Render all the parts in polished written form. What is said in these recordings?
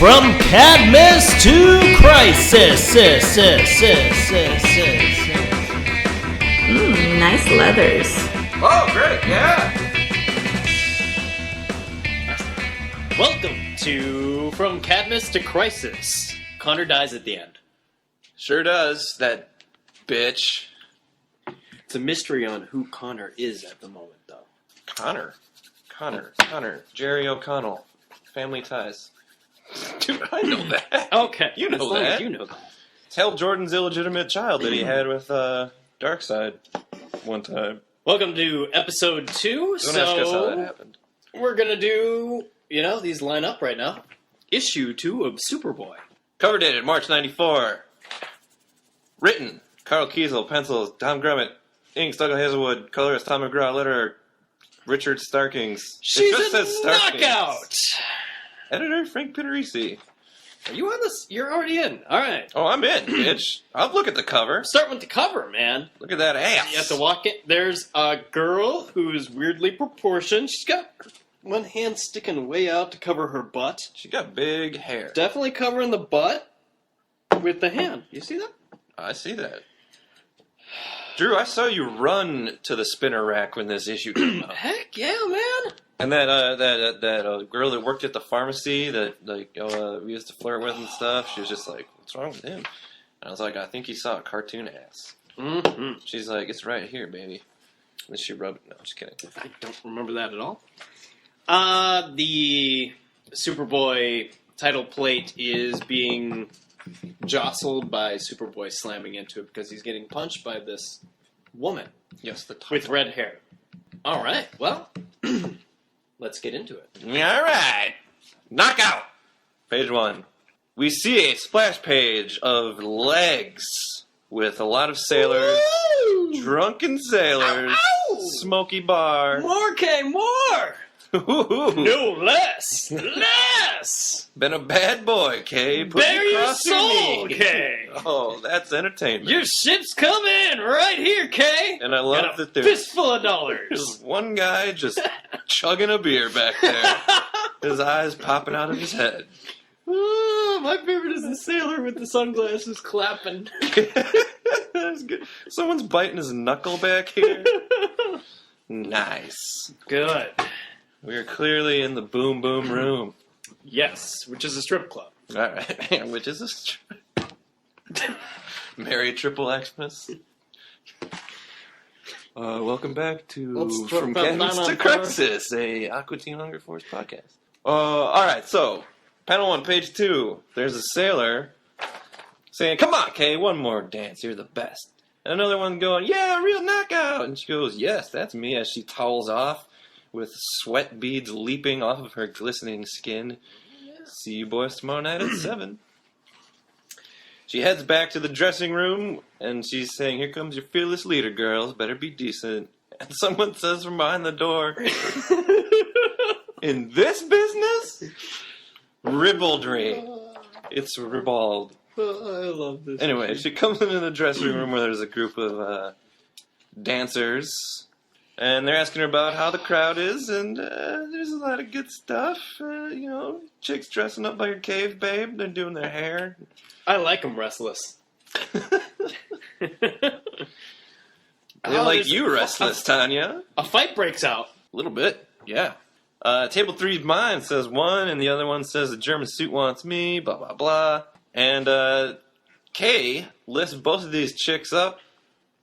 From Cadmus to Crisis. Nice leathers. Oh, great, yeah. Welcome to From Cadmus to Crisis. Connor dies at the end. Sure does, that bitch. It's a mystery on who Connor is at the moment, though. Connor. Jerry O'Connell. Family Ties. Dude, I know that. Okay. You know as long that. as you know that. Tell Jordan's illegitimate child that he had with Darkseid one time. Welcome to episode 2. Don't ask us how that happened. We're going to do, these line up right now. Issue 2 of Superboy. Cover dated March 94. Written, Carl Kiesel, pencils, Tom Grummett, inks, Douglas Hazelwood, colorist, Tom McGraw, letterer, Richard Starkings. She's it just a says Starkings. knockout! Editor, Frank Pitterisi. Are you on this? You're already in. All right. Oh, I'm in, bitch. I'll look at the cover. Start with the cover, man. Look at that ass. You have to walk it. There's a girl who's weirdly proportioned. She's got one hand sticking way out to cover her butt. She got big hair. Definitely covering the butt with the hand. You see that? I see that. Drew, I saw you run to the spinner rack when this issue came out. Heck yeah, man. And that girl that worked at the pharmacy that we used to flirt with and stuff, she was just like, "What's wrong with him?" And I was like, "I think he saw a cartoon ass." Mm-hmm. She's like, "It's right here, baby." And she rubbed it. No, I'm just kidding. I don't remember that at all. The Superboy title plate is being jostled by Superboy slamming into it because he's getting punched by this woman. Yes, the title. With red hair. All right, well, let's get into it. All right. Knockout. Page 1. We see a splash page of legs with a lot of sailors, Woo! drunken sailors, Ow! smoky bar. More, K, more! No less! Less! Been a bad boy, Kay. Put Bare me your across soul, knee. Kay! Oh, that's entertainment. Your ship's coming right here, Kay! And I love Got a that there's fistful of dollars! There's one guy just chugging a beer back there. His eyes popping out of his head. Oh, my favorite is the sailor with the sunglasses clapping. That's good. Someone's biting his knuckle back here. Nice. Good. We are clearly in the boom boom room. Yes, which is a strip club. All right, which is a Merry Triple Xmas. Welcome back to From Cadmus to Crisis, a Aqua Teen Hunger Force podcast. All right, so panel 1, page 2. There's a sailor saying, "Come on, Kay, one more dance. You're the best." And another one going, "Yeah, real knockout." And she goes, "Yes, that's me," as she towels off with sweat beads leaping off of her glistening skin. See you boys tomorrow night at 7. She heads back to the dressing room, and she's saying, "Here comes your fearless leader, girls. Better be decent." And someone says from behind the door, "In this business? Ribaldry." It's ribald. Oh, I love this. Anyway, she comes into the dressing room where there's a group of dancers. And they're asking her about how the crowd is, and there's a lot of good stuff. Chicks dressing up like a cave babe. They're doing their hair. I like them restless. They like you restless, Tanya. A fight breaks out. A little bit, yeah. Table 3's mine says 1, and the other one says the German suit wants me, blah, blah, blah. And Kay lifts both of these chicks up,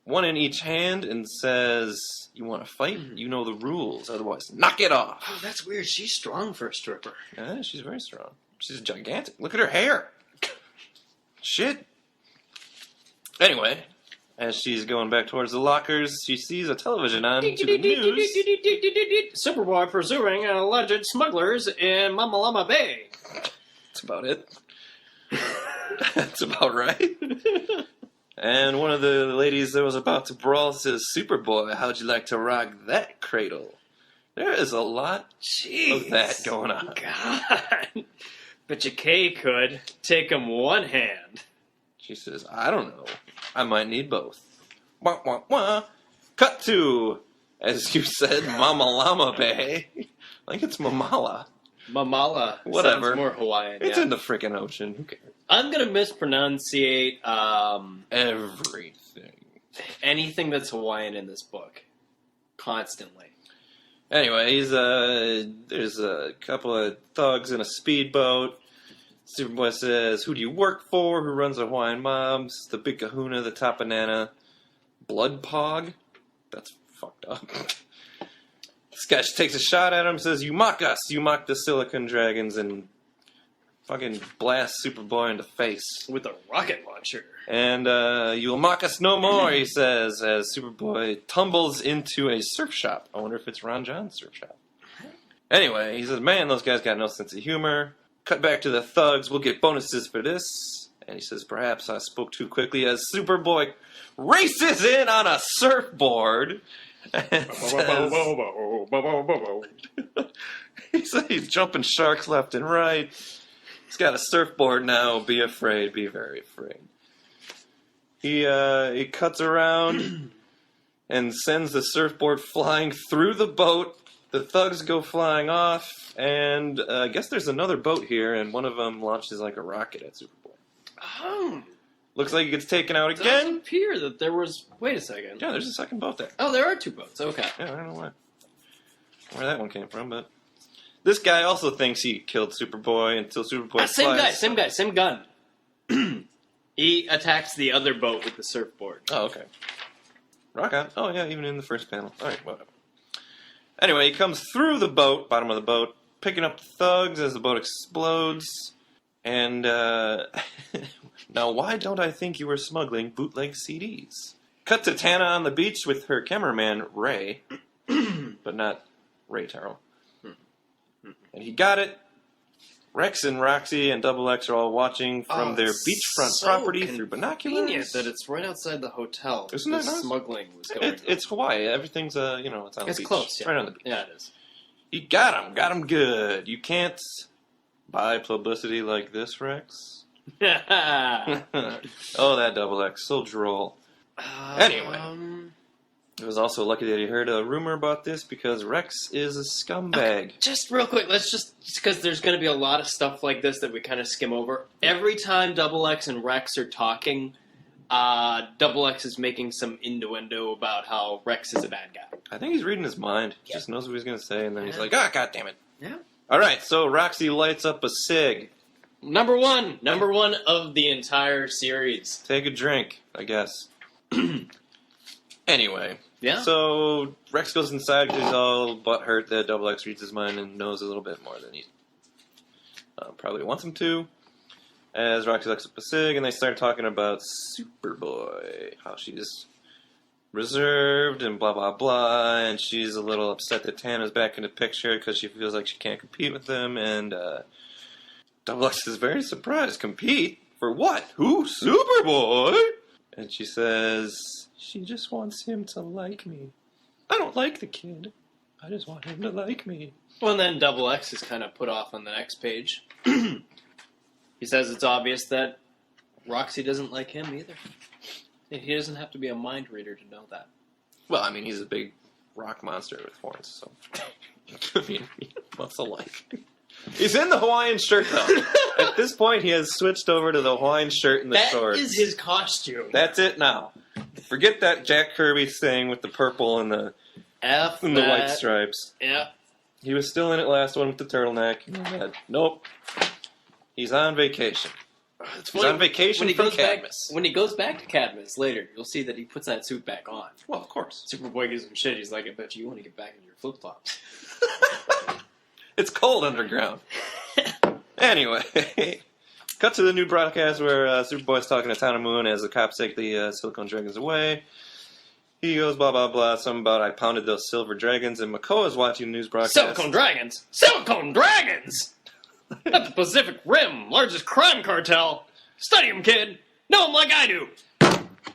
one in each hand, and says, "You want to fight? You know the rules. Otherwise, knock it off." Oh, that's weird. She's strong for a stripper. Yeah, she's very strong. She's gigantic. Look at her hair. Shit. Anyway, as she's going back towards the lockers, she sees a television on to the news. Superboy pursuing alleged smugglers in Mamalama Bay. That's about it. That's about right. And one of the ladies that was about to brawl says, "Superboy, how'd you like to rock that cradle?" There is a lot of that going on. God. Bet you Kay could take him one hand. She says, "I don't know. I might need both." Wah, wah, wah. Cut to, as you said, Mama Llama Bay. I think it's Mamala. Mamala. Whatever. Sounds more Hawaiian. It's in the freaking ocean. Who cares? I'm going to mispronunciate Everything. anything that's Hawaiian in this book. Constantly. Anyway, there's a couple of thugs in a speedboat. Superboy says, "Who do you work for? Who runs the Hawaiian mobs? The big kahuna, the top banana. Blood Pog?" That's fucked up. This guy takes a shot at him, says, "You mock us. You mock the Silicon Dragons," and fucking blasts Superboy in the face. With a rocket launcher. And "You will mock us no more," he says, as Superboy tumbles into a surf shop. I wonder if it's Ron John's surf shop. Anyway, he says, "Man, those guys got no sense of humor. Cut back to the thugs. We'll get bonuses for this." And he says, "Perhaps I spoke too quickly," as Superboy races in on a surfboard. And says, he's jumping sharks left and right. He's got a surfboard now. Be afraid. Be very afraid. He cuts around and sends the surfboard flying through the boat. The thugs go flying off, and I guess there's another boat here, and one of them launches like a rocket at Superboy. Oh. Looks like it gets taken out It doesn't again. appear that there was... Wait a second. Yeah, there's a second boat there. Oh, there are two boats. Okay. Yeah, I don't know where that one came from, but this guy also thinks he killed Superboy until Superboy Same gun. He attacks the other boat with the surfboard. Oh, okay. Rock on. Oh, yeah, even in the first panel. All right, whatever. Anyway, he comes through the boat, bottom of the boat, picking up the thugs as the boat explodes. And, now why don't I think you were smuggling bootleg CDs? Cut to Tana on the beach with her cameraman, Ray. But not Ray Terrell. And he got it. Rex and Roxy and Double X are all watching from their beachfront property through binoculars. That it's right outside the hotel. Isn't that nice? Smuggling was going on. It's Hawaii. Everything's, it's on the beach. It's close, yeah. Right on the beach. Yeah, it is. He got him good. You can't buy publicity like this, Rex. Oh, that Double X, so droll. Anyway. It was also lucky that he heard a rumor about this because Rex is a scumbag. Okay, just real quick, let's just because there's going to be a lot of stuff like this that we kind of skim over. Every time Double X and Rex are talking, Double X is making some innuendo about how Rex is a bad guy. I think he's reading his mind. He just knows what he's going to say, and then he's like, "Ah, God damn it." Yeah. All right, so Roxy lights up a cig. Number one of the entire series. Take a drink, I guess. Anyway. Yeah. So Rex goes inside because he's all butthurt that Double X reads his mind and knows a little bit more than he probably wants him to. As Roxy lights up a cig, and they start talking about Superboy, how she's reserved and blah blah blah, and she's a little upset that Tana's back in the picture because she feels like she can't compete with him, and Double X is very surprised. Compete? For what? Who? Superboy? And she says, "She just wants him to like me. I don't like the kid. I just want him to like me." Well, and then Double X is kind of put off on the next page. He says it's obvious that Roxy doesn't like him either. He doesn't have to be a mind reader to know that. Well, I mean, he's a big rock monster with horns, so... I mean, what's the like? He's in the Hawaiian shirt, though. At this point, he has switched over to the Hawaiian shirt and the shorts. That is his costume. That's it now. Forget that Jack Kirby thing with the purple and the white stripes. Yeah. He was still in it last one with the turtleneck. Nope. He's on vacation. He's on vacation from Cadmus. When he goes back to Cadmus later, you'll see that he puts that suit back on. Well, of course. Superboy gives him shit. He's like, "I bet you want to get back in your flip-flops." It's cold underground. Anyway, cut to the new broadcast where Superboy's talking to Tana Moon as the cops take the Silicon Dragons away. He goes blah blah blah, something about "I pounded those silver dragons," and Makoa's watching the news broadcast. Silicon Dragons! Silicon Dragons! At the Pacific Rim, largest crime cartel. Study him, kid. Know him like I do.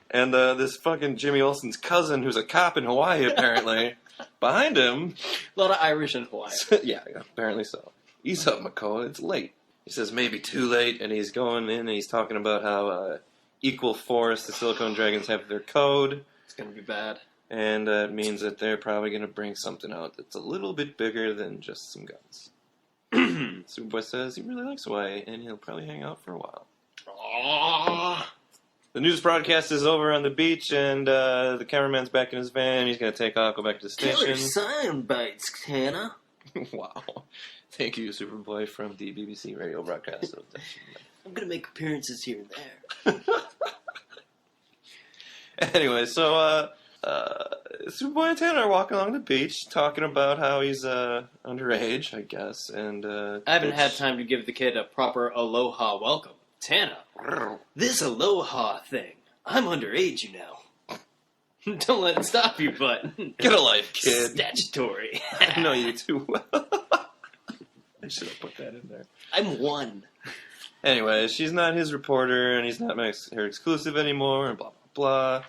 And this fucking Jimmy Olsen's cousin, who's a cop in Hawaii, apparently, behind him. A lot of Irish in Hawaii. Yeah, apparently so. Ease up, Makoa. It's late. He says maybe too late, and he's going in and he's talking about how equal force the Silicon Dragons have their code. It's going to be bad. And it means that they're probably going to bring something out that's a little bit bigger than just some guns. Superboy says he really likes Hawaii, and he'll probably hang out for a while. Aww. The news broadcast is over on the beach, and the cameraman's back in his van. He's going to take off, go back to the station. Killer sound bites, Tanner. Wow. Thank you, Superboy, from the BBC radio broadcast. I'm going to make appearances here and there. Anyway, so Superboy and Tanner are walking along the beach, talking about how he's underage, I guess. And I haven't had time to give the kid a proper aloha welcome. Tanner, this aloha thing. I'm underage, you know. Don't let it stop you, but... Get a life, kid. Statutory. I know you too well. I should have put that in there. I'm one. Anyway, she's not his reporter, and he's not her exclusive anymore, and blah, blah, blah.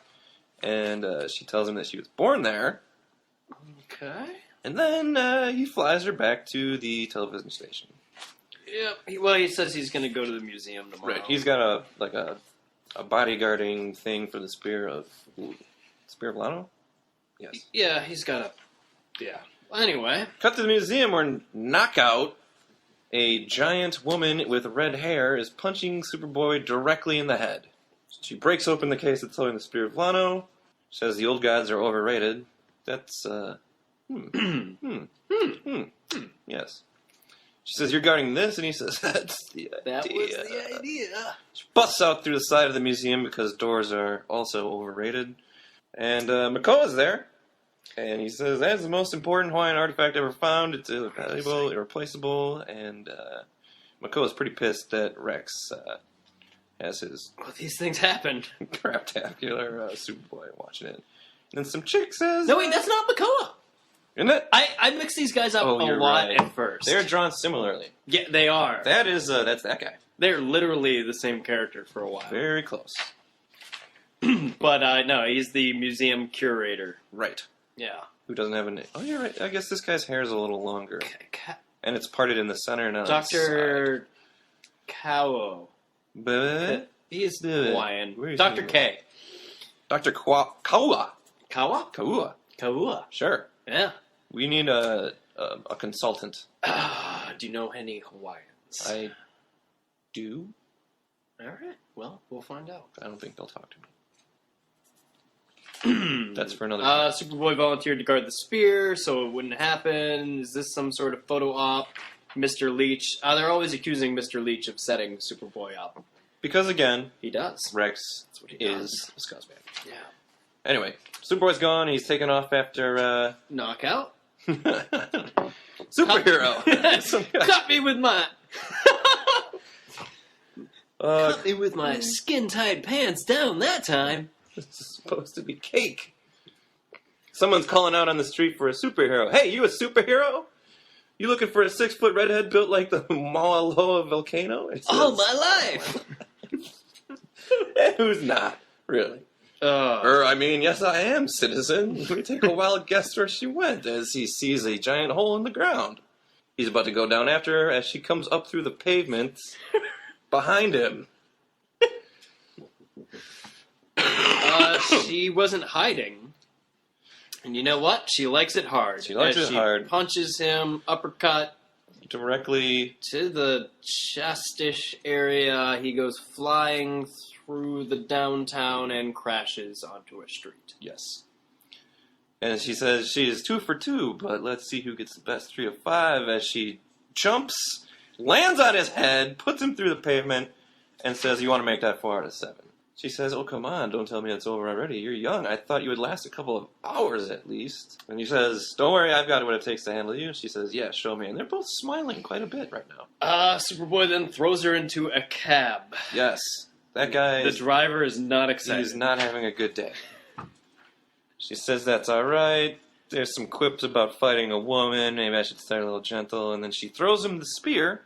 And she tells him that she was born there. Okay. And then he flies her back to the television station. Yep. Well, he says he's going to go to the museum tomorrow. Right. He's got a bodyguarding thing for the Spear of Lano? Yes. Yeah, he's got a... Yeah. Anyway. Cut to the museum where Knockout, a giant woman with red hair, is punching Superboy directly in the head. She breaks open the case that's holding the Spear of Lano. Says the old gods are overrated. That's, Yes. She says, you're guarding this? And he says, that's the idea. That was the idea. She busts out through the side of the museum because doors are also overrated. And Makoa's there. And he says, that's the most important Hawaiian artifact ever found. It's valuable, irreplaceable. And Makoa's pretty pissed that Rex has his... Well, these things happen. craptacular Superboy watching it. And then some chick says... No, wait, that's not Makoa. Isn't it? I mix these guys up a lot right. at first. They're drawn similarly. Yeah, they are. That's that guy. They're literally the same character for a while. Very close. But, no, he's the museum curator. Right. Yeah. Who doesn't have a name. Oh, you're right. I guess this guy's hair is a little longer. And it's parted in the center, not Dr. Kao. But He is Hawaiian. Where is Dr. he? K. Dr. Kaua. Kawa? Kaua. Kaua. Sure. Yeah. We need a consultant. Do you know any Hawaiians? I do. All right. Well, we'll find out. I don't think they'll talk to me. That's for another time. Superboy volunteered to guard the spear, so it wouldn't happen. Is this some sort of photo op? Mr. Leach. They're always accusing Mr. Leach of setting Superboy up. Because, again, He does. Rex That's what he is a scuzzbag. Yeah. Anyway, Superboy's gone. He's taken off after... Knockout? Superhero. Cut me with my... Cut me with my Mm. skin-tight pants down that time. This is supposed to be cake. Someone's calling out on the street for a superhero. Hey, you a superhero? You looking for a 6-foot redhead built like the Mauna Loa volcano? All my life! Who's not, really? Yes, I am, citizen. We take a wild guess where she went as he sees a giant hole in the ground. He's about to go down after her as she comes up through the pavement behind him. She wasn't hiding. And you know what? She likes it hard. She likes it hard. Punches him, uppercut. Directly To the chestish area. He goes flying through the downtown and crashes onto a street. Yes. And she says she is 2 for 2, but let's see who gets the best 3 of 5 as she jumps, lands on his head, puts him through the pavement, and says, you want to make that 4 out of 7. She says, oh, come on, don't tell me it's over already. You're young. I thought you would last a couple of hours at least. And he says, don't worry, I've got what it takes to handle you. She says, yeah, show me. And they're both smiling quite a bit right now. Superboy then throws her into a cab. Yes. That guy... The driver is not excited. He's not having a good day. She says that's all right. There's some quips about fighting a woman. Maybe I should start a little gentle. And then she throws him the spear.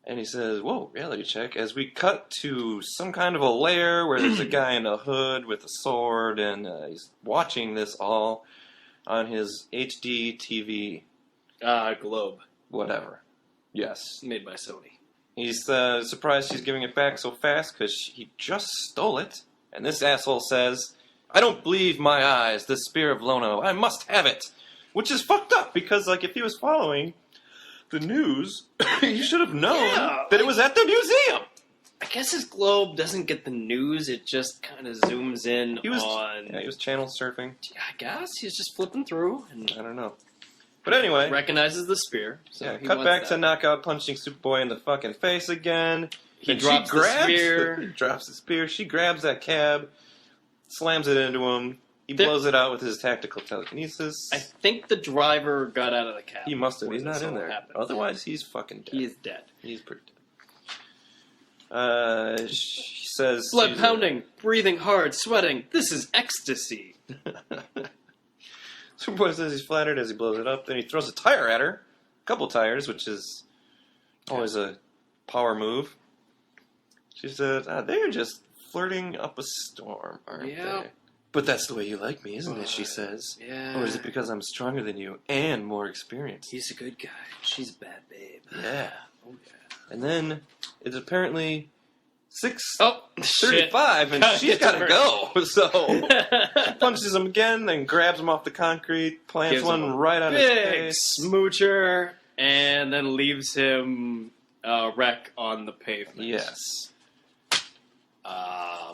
And he says, whoa, reality check. As we cut to some kind of a lair where there's a guy in a hood with a sword. And he's watching this all on his HD TV. Globe. Whatever. Yes. Made by Sony. He's surprised she's giving it back so fast because he just stole it. And this asshole says, I don't believe my eyes, the Spear of Lono. I must have it. Which is fucked up because, like, if he was following the news, he should have known that it was at the museum. I guess his globe doesn't get the news. It just kind of zooms in on... Yeah, he was channel surfing. Yeah, I guess. He's just flipping through. And I don't know. But anyway. Recognizes the spear. So yeah, cut back to Knockout punching Superboy in the fucking face again. He drops the spear. He drops the spear. She grabs that cab, slams it into him. He blows it out with his tactical telekinesis. I think the driver got out of the cab. He must have. He's not in there. Otherwise, he's fucking dead. He is dead. He's pretty dead. She says... Blood pounding, breathing hard, sweating. This is ecstasy. Superboy says he's flattered as he blows it up. Then he throws a tire at her. A couple tires, which is always a power move. She says, they're just flirting up a storm, aren't they? But that's the way you like me, isn't it, she says. Yeah. Or is it because I'm stronger than you and more experienced? He's a good guy. She's a bad babe. Yeah. Oh, yeah. And then it's apparently 6:35, and she's got to go. So she punches him again, then grabs him off the concrete, plants one right on his face. Smoocher, and then leaves him wreck on the pavement. Yes.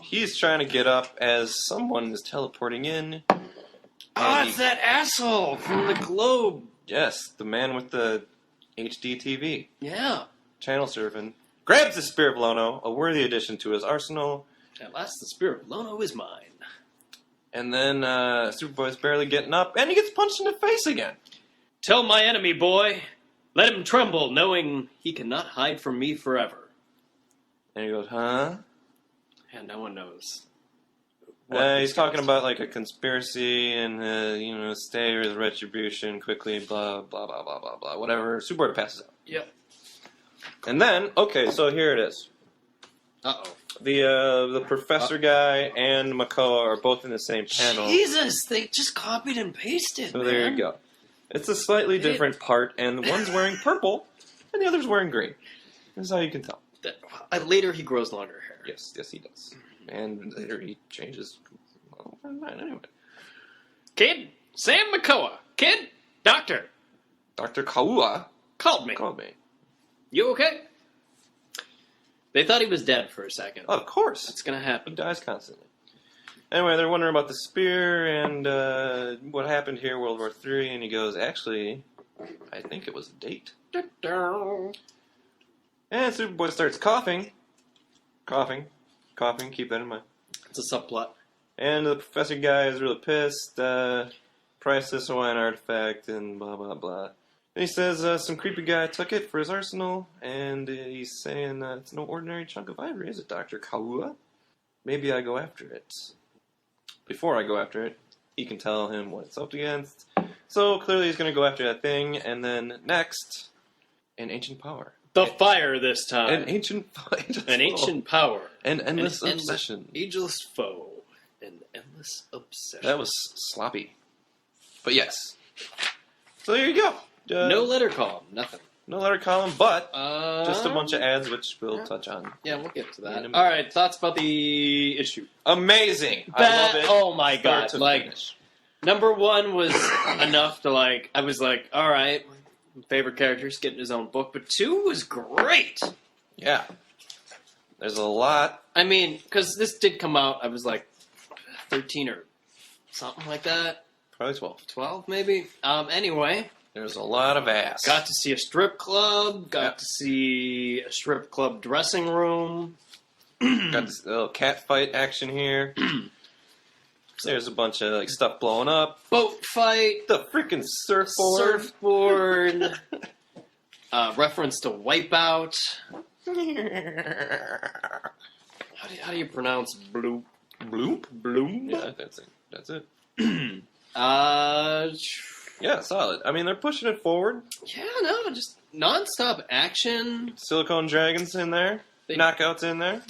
He's trying to get up as someone is teleporting in. It's that asshole from the globe. Yes, the man with the HD TV. Yeah. Channel surfing. Grabs the Spear of Lono, a worthy addition to his arsenal. At last the Spear of Lono is mine. And then Superboy's barely getting up, and he gets punched in the face again. Tell my enemy, boy. Let him tremble, knowing he cannot hide from me forever. And he goes, huh? And no one knows. He's talking about like a conspiracy and, stay with retribution quickly, blah, blah, blah, blah, blah, blah, whatever. Superboy passes out. Yep. And then, okay, so here it is. Uh-oh. The professor guy and Makoa are both in the same panel. Jesus, they just copied and pasted, So there you go. It's a slightly different part, and one's wearing purple, and the other's wearing green. That's how you can tell. Later, he grows longer hair. Yes, he does. And later he changes. Well, anyway. Kid, Sam Makoa. Kid, doctor. Dr. Kaua called me. You okay? They thought he was dead for a second. Oh, of course. That's going to happen. He dies constantly. Anyway, they're wondering about the spear and what happened here, World War III, and he goes, actually, I think it was a date. And Superboy starts coughing. Coughing, keep that in mind. It's a subplot. And the professor guy is really pissed. Priceless Hawaiian artifact and blah, blah, blah. And he says some creepy guy took it for his arsenal, and he's saying it's no ordinary chunk of ivory, is it, Dr. Kaua? Maybe I go after it. Before I go after it, he can tell him what it's up against. So clearly he's going to go after that thing, and then next, an ancient power. The fire this time. An ancient power. An endless obsession. Ageless foe. An endless obsession. That was sloppy. But yes. So there you go. No letter column. Nothing. No letter column, but just a bunch of ads, which we'll touch on. Yeah, we'll get to that. All right, thoughts about the issue? Amazing. I love it. Oh my god. Number one was enough to I was like, all right, favorite character's getting his own book, but 2 was great. Yeah. There's a lot. I mean, because this did come out, I was 13 or something like that. Probably 12. 12, maybe. Anyway. There's a lot of ass. Got to see a strip club. Got to see a strip club dressing room. Got this little cat fight action here. There's a bunch of stuff blowing up. Boat fight. The freaking surfboard. Reference to Wipeout. How do you pronounce bloop? Bloop? Bloop? Yeah, that's it. Yeah, solid. I mean, they're pushing it forward. Yeah, no, just non-stop action. Silicone Dragons in there. Knockouts in there.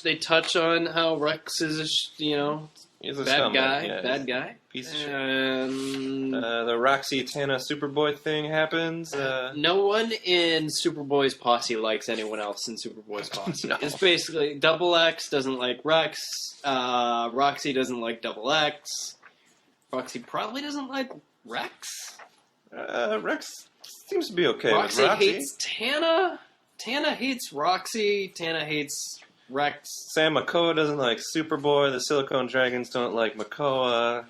They touch on how Rex is, he's a bad guy. Yeah, bad guy. Piece of shit. The Roxy Tana Superboy thing happens. No one in Superboy's posse likes anyone else in Superboy's posse. No. It's basically Double X doesn't like Rex. Roxy doesn't like Double X. Roxy probably doesn't like Rex. Rex seems to be okay Roxy with Roxy. hates Tana. Tana hates Roxy. Tana hates Rex. Sam Makoa doesn't like Superboy. The Silicone Dragons don't like Makoa.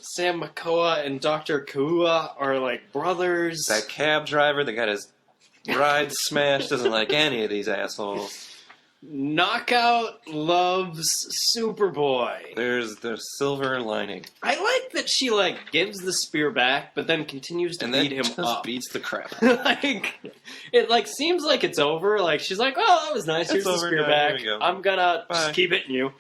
Sam Makoa and Dr. Kua are like brothers. That cab driver that got his ride smashed doesn't like any of these assholes. Knockout loves Superboy. There's the silver lining. I like that she gives the spear back, but then continues to beat him up. Beats the crap. It seems like it's over. Like she's like, "Oh, that was nice. Here's the spear back. I'm gonna just keep hitting you."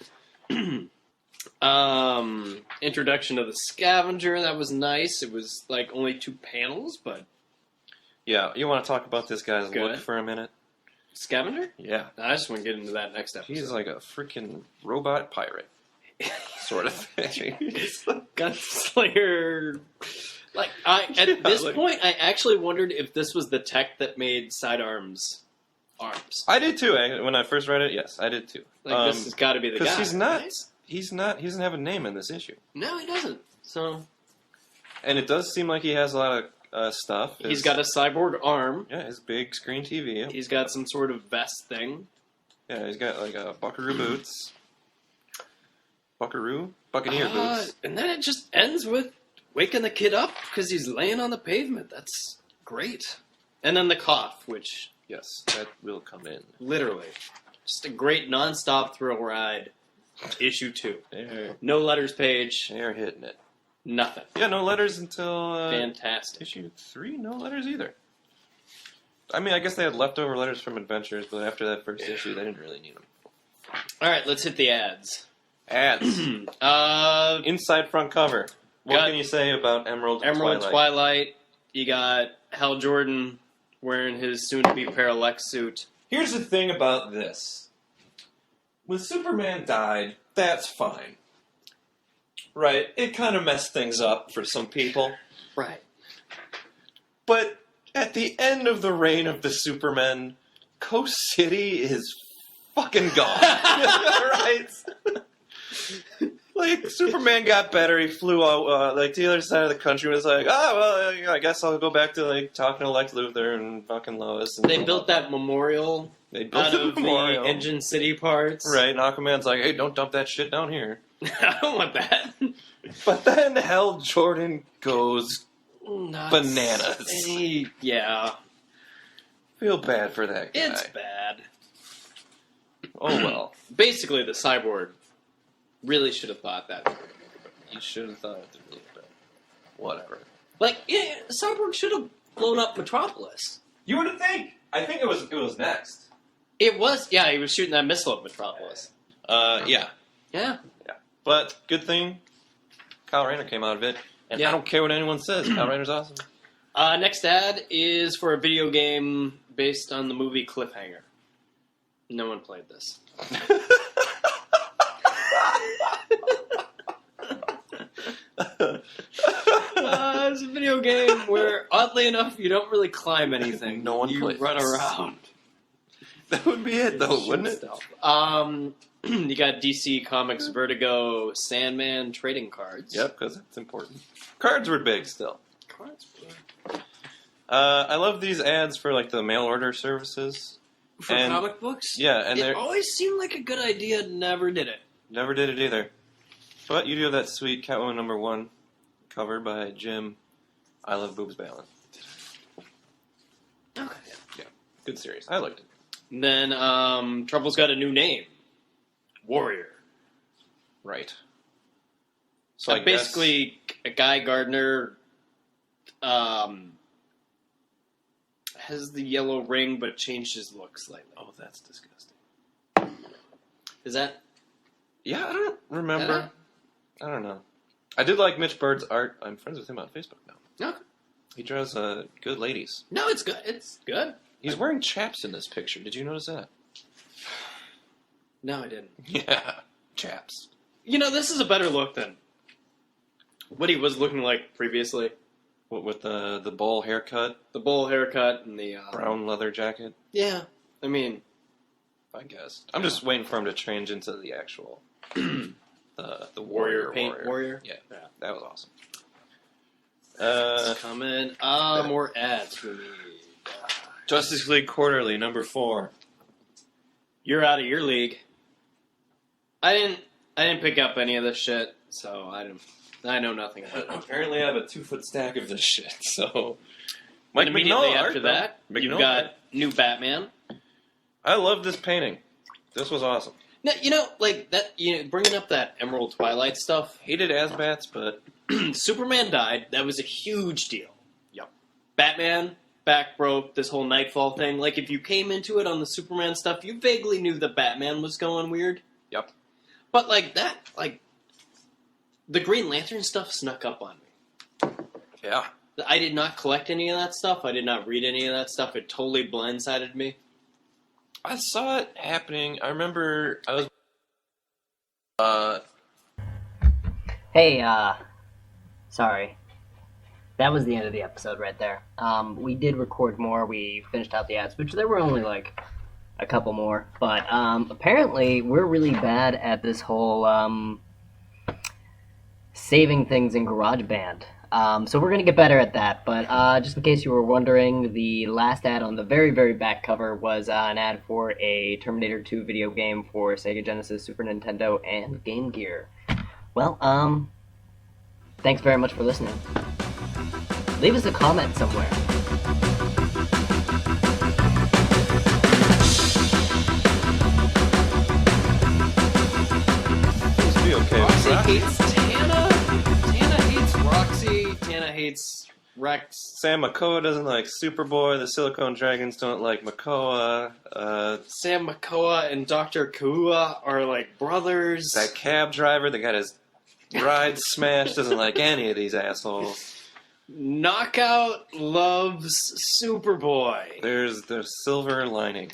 Introduction of the scavenger, that was nice. It was only 2 panels, but yeah. You want to talk about this guy's look for a minute? Scavenger? Yeah. I just want to get into that next episode. He's like a freaking robot pirate, sort of thing. He's a gunslinger. At this point, I actually wondered if this was the tech that made Sidearms arms. I did too. When I first read it, yes, I did too. This has got to be the guy. Because he's not. Right? He's not. He doesn't have a name in this issue. No, he doesn't. So. And it does seem like he has a lot of stuff. He's got a cyborg arm. Yeah, his big screen TV. He's got some sort of vest thing. Yeah, he's got a buckaroo boots. Buckeneer boots. And then it just ends with waking the kid up because he's laying on the pavement. That's great. And then the cough, which... Yes, that will come in. Literally. Just a great non-stop thrill ride. Issue 2. There. No letters page. They're hitting it. Nothing. Yeah, no letters until... Fantastic. Issue 3, no letters either. I mean, I guess they had leftover letters from Adventures, but after that first issue, they didn't really need them. All right, let's hit the ads. Ads. Inside front cover. What can you say about Emerald Twilight? You got Hal Jordan wearing his soon-to-be Parallax suit. Here's the thing about this. When Superman died, that's fine. Right? It kind of messed things up for some people. Right. But at the end of the reign of the Supermen, Coast City is fucking gone. Right? Superman got better. He flew out, to the other side of the country. Was like, I guess I'll go back to, talking to Lex Luthor and fucking Lois. And they built that memorial out of the Engine City parts. Right, and Aquaman's like, hey, don't dump that shit down here. I don't want that. But then Hal Jordan goes nuts. Bananas. Yeah. Feel bad for that guy. It's bad. Oh, well. Basically, the Cyborg really should have thought that. You should have thought it a little bit. Whatever. Cyborg should have blown up Metropolis. You would think. I think it was next. It was, yeah, he was shooting that missile at Metropolis. Yeah. Yeah. Yeah. But, good thing, Kyle Rayner came out of it. And I don't care what anyone says. Kyle Rayner's awesome. Next ad is for a video game based on the movie Cliffhanger. No one played this. It's a video game where, oddly enough, you don't really climb anything. No one you plays run this. around. That would be it, though, wouldn't it? You got DC Comics Vertigo Sandman trading cards. Yep, because that's important. Cards were big still. Cards were... I love these ads for the mail order services. For comic books? Yeah, and it always seemed like a good idea, never did it. Never did it either. But you do have that sweet Catwoman #1 cover by Jim. I love Boobs Ballin. Okay. Yeah, good series. I liked it. Then Trouble's got a new name. Warrior. Right. So I basically, a Guy Gardner has the yellow ring, but changed his look slightly. Oh, that's disgusting. Is that... Yeah, I don't remember. I don't know. I did like Mitch Bird's art. I'm friends with him on Facebook now. Okay. He draws good ladies. No, it's good. It's good. He's wearing chaps in this picture. Did you notice that? No, I didn't. Yeah, chaps. This is a better look than what he was looking like previously. What, with the bowl haircut? The bowl haircut and the... brown leather jacket? Yeah. I mean... I guess. I'm just waiting for him to change into the actual... the warrior paint warrior? Yeah, that was awesome. It's coming. More ads we need. Justice League Quarterly, number 4. You're out of your league. I didn't pick up any of this shit, so I know nothing about it. Apparently I have a 2-foot stack of this shit, so... Mike and immediately Mignola after that, you've got new Batman. I love this painting. This was awesome. Now, bringing up that Emerald Twilight stuff. Hated Asbats, but... Superman died. That was a huge deal. Yep. Batman, back broke, this whole Nightfall thing. Like, if you came into it on the Superman stuff, you vaguely knew that Batman was going weird. Yep. But, the Green Lantern stuff snuck up on me. Yeah. I did not collect any of that stuff. I did not read any of that stuff. It totally blindsided me. I saw it happening. I remember I was... Hey, sorry. That was the end of the episode right there. We did record more. We finished out the ads, which there were only, a couple more. But, apparently, we're really bad at this whole, saving things in GarageBand. So we're going to get better at that, but just in case you were wondering, the last ad on the very, very back cover was an ad for a Terminator 2 video game for Sega Genesis, Super Nintendo, and Game Gear. Well, thanks very much for listening. Leave us a comment somewhere. Seems to be okay. Roxy hates Tana. Tana hates Roxy. Tana hates Rex. Sam Makoa doesn't like Superboy. The Silicone Dragons don't like Makoa. Sam Makoa and Dr. Kua are like brothers. That cab driver that got his ride smashed doesn't like any of these assholes. Knockout loves Superboy. There's the silver lining.